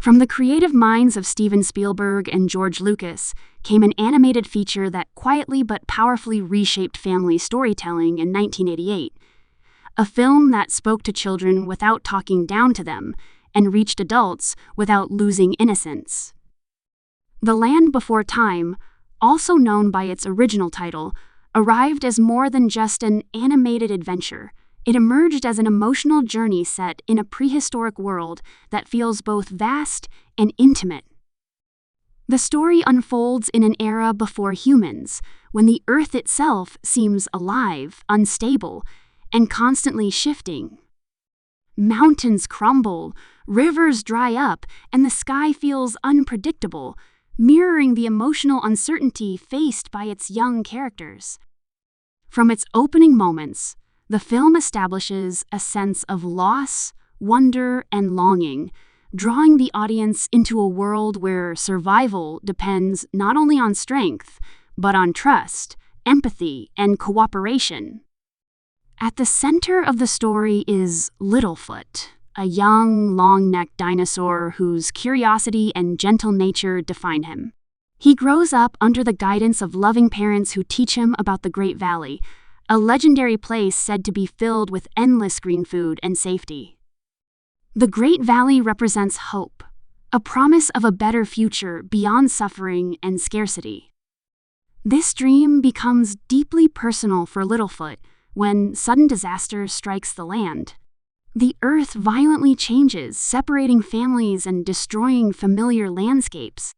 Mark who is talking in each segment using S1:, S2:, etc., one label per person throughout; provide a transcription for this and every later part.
S1: From the creative minds of Steven Spielberg and George Lucas came an animated feature that quietly but powerfully reshaped family storytelling in 1988. A film that spoke to children without talking down to them and reached adults without losing innocence. The Land Before Time, also known by its original title, arrived as more than just an animated adventure. It emerged as an emotional journey set in a prehistoric world that feels both vast and intimate. The story unfolds in an era before humans, when the Earth itself seems alive, unstable, and constantly shifting. Mountains crumble, rivers dry up, and the sky feels unpredictable, mirroring the emotional uncertainty faced by its young characters. From its opening moments, the film establishes a sense of loss, wonder, and longing, drawing the audience into a world where survival depends not only on strength, but on trust, empathy, and cooperation. At the center of the story is Littlefoot, a young, long-necked dinosaur whose curiosity and gentle nature define him. He grows up under the guidance of loving parents who teach him about the Great Valley, a legendary place said to be filled with endless green food and safety. The Great Valley represents hope, a promise of a better future beyond suffering and scarcity. This dream becomes deeply personal for Littlefoot when sudden disaster strikes the land. The Earth violently changes, separating families and destroying familiar landscapes.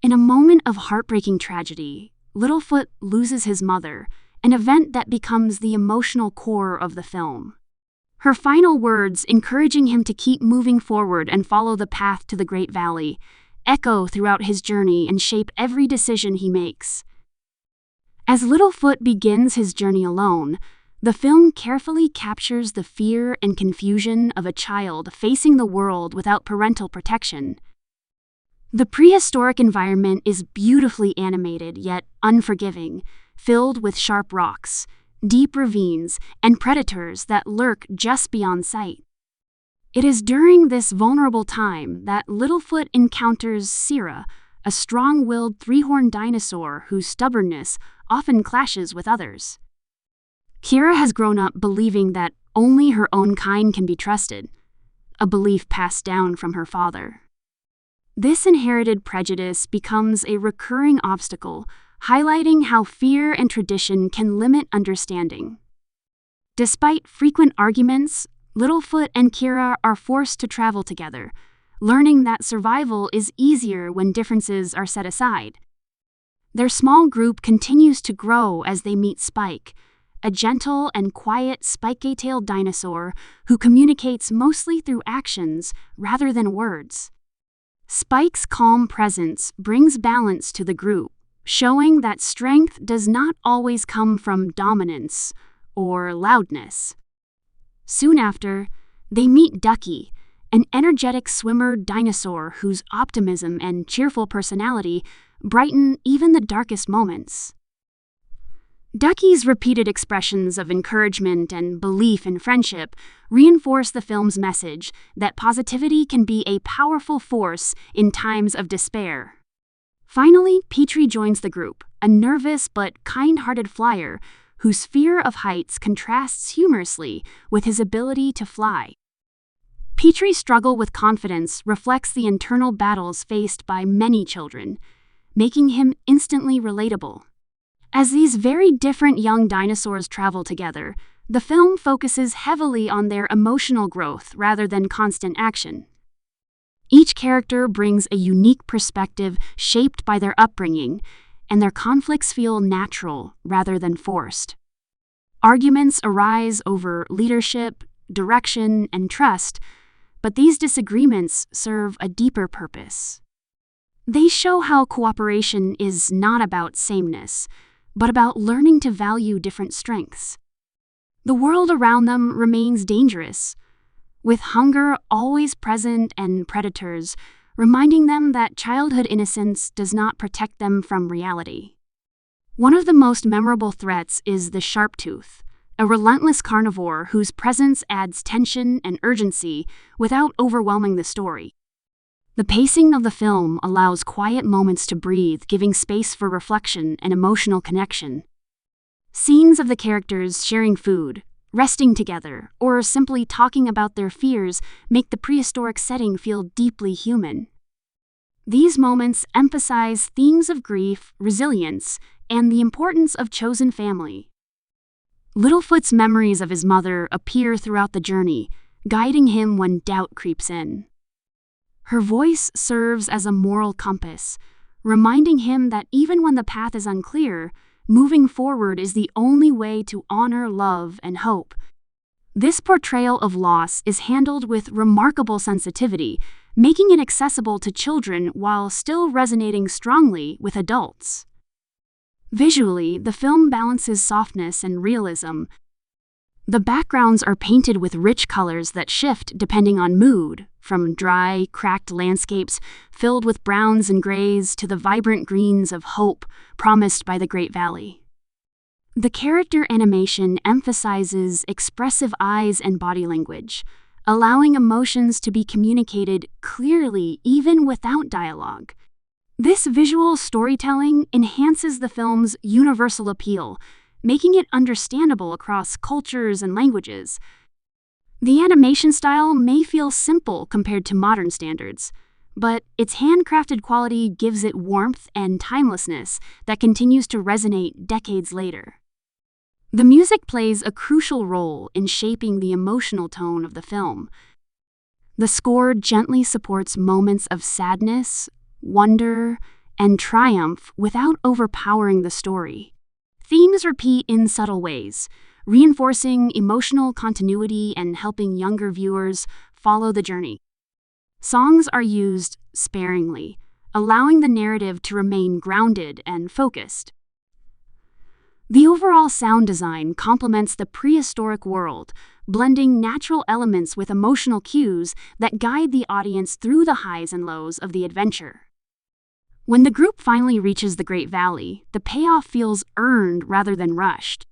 S1: In a moment of heartbreaking tragedy, Littlefoot loses his mother, an event that becomes the emotional core of the film. Her final words, encouraging him to keep moving forward and follow the path to the Great Valley, echo throughout his journey and shape every decision he makes. As Littlefoot begins his journey alone, the film carefully captures the fear and confusion of a child facing the world without parental protection. The prehistoric environment is beautifully animated yet unforgiving, filled with sharp rocks, deep ravines, and predators that lurk just beyond sight. It is during this vulnerable time that Littlefoot encounters Sira, a strong-willed three-horned dinosaur whose stubbornness often clashes with others. Kira has grown up believing that only her own kind can be trusted, a belief passed down from her father. This inherited prejudice becomes a recurring obstacle, highlighting how fear and tradition can limit understanding. Despite frequent arguments, Littlefoot and Kira are forced to travel together, learning that survival is easier when differences are set aside. Their small group continues to grow as they meet Spike, a gentle and quiet spiky-tailed dinosaur who communicates mostly through actions rather than words. Spike's calm presence brings balance to the group, showing that strength does not always come from dominance or loudness. Soon after, they meet Ducky, an energetic swimmer dinosaur whose optimism and cheerful personality brighten even the darkest moments. Ducky's repeated expressions of encouragement and belief in friendship reinforce the film's message that positivity can be a powerful force in times of despair. Finally, Petrie joins the group, a nervous but kind-hearted flyer whose fear of heights contrasts humorously with his ability to fly. Petrie's struggle with confidence reflects the internal battles faced by many children, making him instantly relatable. As these very different young dinosaurs travel together, the film focuses heavily on their emotional growth rather than constant action. Each character brings a unique perspective shaped by their upbringing, and their conflicts feel natural rather than forced. Arguments arise over leadership, direction, and trust, but these disagreements serve a deeper purpose. They show how cooperation is not about sameness, but about learning to value different strengths. The world around them remains dangerous, with hunger always present and predators reminding them that childhood innocence does not protect them from reality. One of the most memorable threats is the sharp-tooth, a relentless carnivore whose presence adds tension and urgency without overwhelming the story. The pacing of the film allows quiet moments to breathe, giving space for reflection and emotional connection. Scenes of the characters sharing food, resting together, or simply talking about their fears make the prehistoric setting feel deeply human. These moments emphasize themes of grief, resilience, and the importance of chosen family. Littlefoot's memories of his mother appear throughout the journey, guiding him when doubt creeps in. Her voice serves as a moral compass, reminding him that even when the path is unclear, moving forward is the only way to honor love and hope. This portrayal of loss is handled with remarkable sensitivity, making it accessible to children while still resonating strongly with adults. Visually, the film balances softness and realism. The backgrounds are painted with rich colors that shift depending on mood, from dry, cracked landscapes filled with browns and grays to the vibrant greens of hope promised by the Great Valley. The character animation emphasizes expressive eyes and body language, allowing emotions to be communicated clearly even without dialogue. This visual storytelling enhances the film's universal appeal, making it understandable across cultures and languages. The animation style may feel simple compared to modern standards, but its handcrafted quality gives it warmth and timelessness that continues to resonate decades later. The music plays a crucial role in shaping the emotional tone of the film. The score gently supports moments of sadness, wonder, and triumph without overpowering the story. Themes repeat in subtle ways, reinforcing emotional continuity and helping younger viewers follow the journey. Songs are used sparingly, allowing the narrative to remain grounded and focused. The overall sound design complements the prehistoric world, blending natural elements with emotional cues that guide the audience through the highs and lows of the adventure. When the group finally reaches the Great Valley, the payoff feels earned rather than rushed.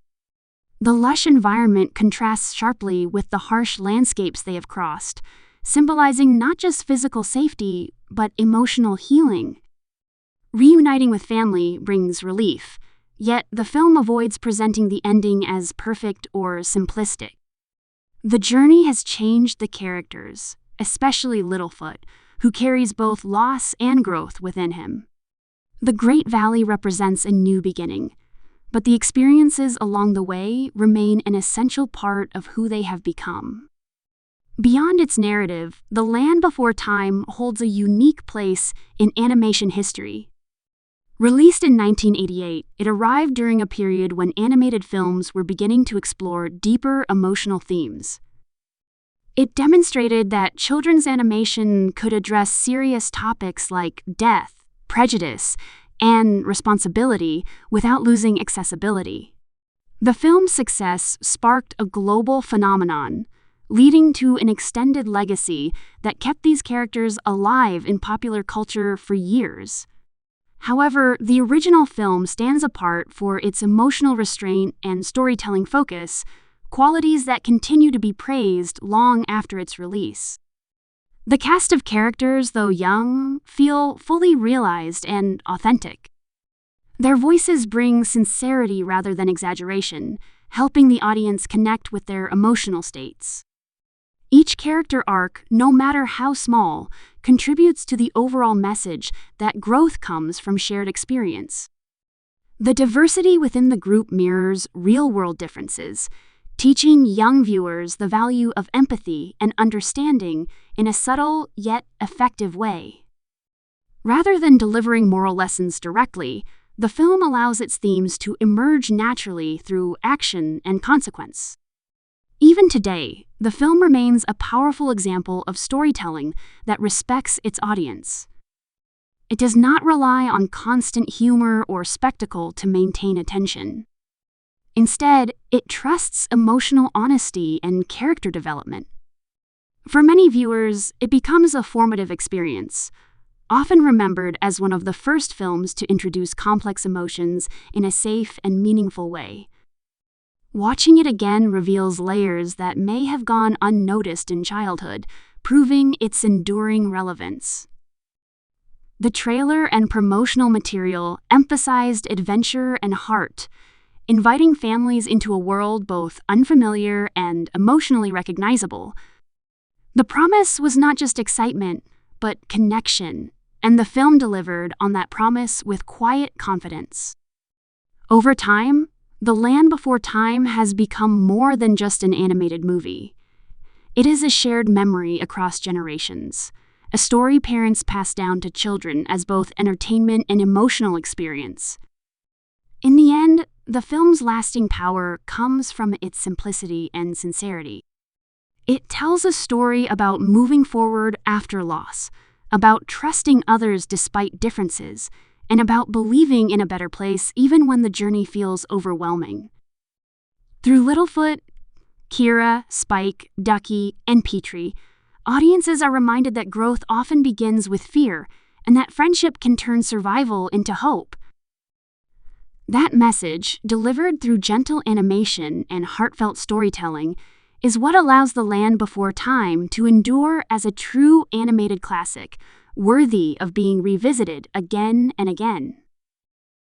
S1: The lush environment contrasts sharply with the harsh landscapes they have crossed, symbolizing not just physical safety, but emotional healing. Reuniting with family brings relief, yet the film avoids presenting the ending as perfect or simplistic. The journey has changed the characters, especially Littlefoot, who carries both loss and growth within him. The Great Valley represents a new beginning, but the experiences along the way remain an essential part of who they have become. Beyond its narrative, The Land Before Time holds a unique place in animation history. Released in 1988, it arrived during a period when animated films were beginning to explore deeper emotional themes. It demonstrated that children's animation could address serious topics like death, prejudice, and responsibility without losing accessibility. The film's success sparked a global phenomenon, leading to an extended legacy that kept these characters alive in popular culture for years. However, the original film stands apart for its emotional restraint and storytelling focus, qualities that continue to be praised long after its release. The cast of characters, though young, feel fully realized and authentic. Their voices bring sincerity rather than exaggeration, helping the audience connect with their emotional states. Each character arc, no matter how small, contributes to the overall message that growth comes from shared experience. The diversity within the group mirrors real-world differences, teaching young viewers the value of empathy and understanding in a subtle yet effective way. Rather than delivering moral lessons directly, the film allows its themes to emerge naturally through action and consequence. Even today, the film remains a powerful example of storytelling that respects its audience. It does not rely on constant humor or spectacle to maintain attention. Instead, it trusts emotional honesty and character development. For many viewers, it becomes a formative experience, often remembered as one of the first films to introduce complex emotions in a safe and meaningful way. Watching it again reveals layers that may have gone unnoticed in childhood, proving its enduring relevance. The trailer and promotional material emphasized adventure and heart, inviting families into a world both unfamiliar and emotionally recognizable. The promise was not just excitement, but connection, and the film delivered on that promise with quiet confidence. Over time, The Land Before Time has become more than just an animated movie. It is a shared memory across generations, a story parents pass down to children as both entertainment and emotional experience. In the end, the film's lasting power comes from its simplicity and sincerity. It tells a story about moving forward after loss, about trusting others despite differences, and about believing in a better place even when the journey feels overwhelming. Through Littlefoot, Kira, Spike, Ducky, and Petrie, audiences are reminded that growth often begins with fear, and that friendship can turn survival into hope. That message, delivered through gentle animation and heartfelt storytelling, is what allows The Land Before Time to endure as a true animated classic, worthy of being revisited again and again.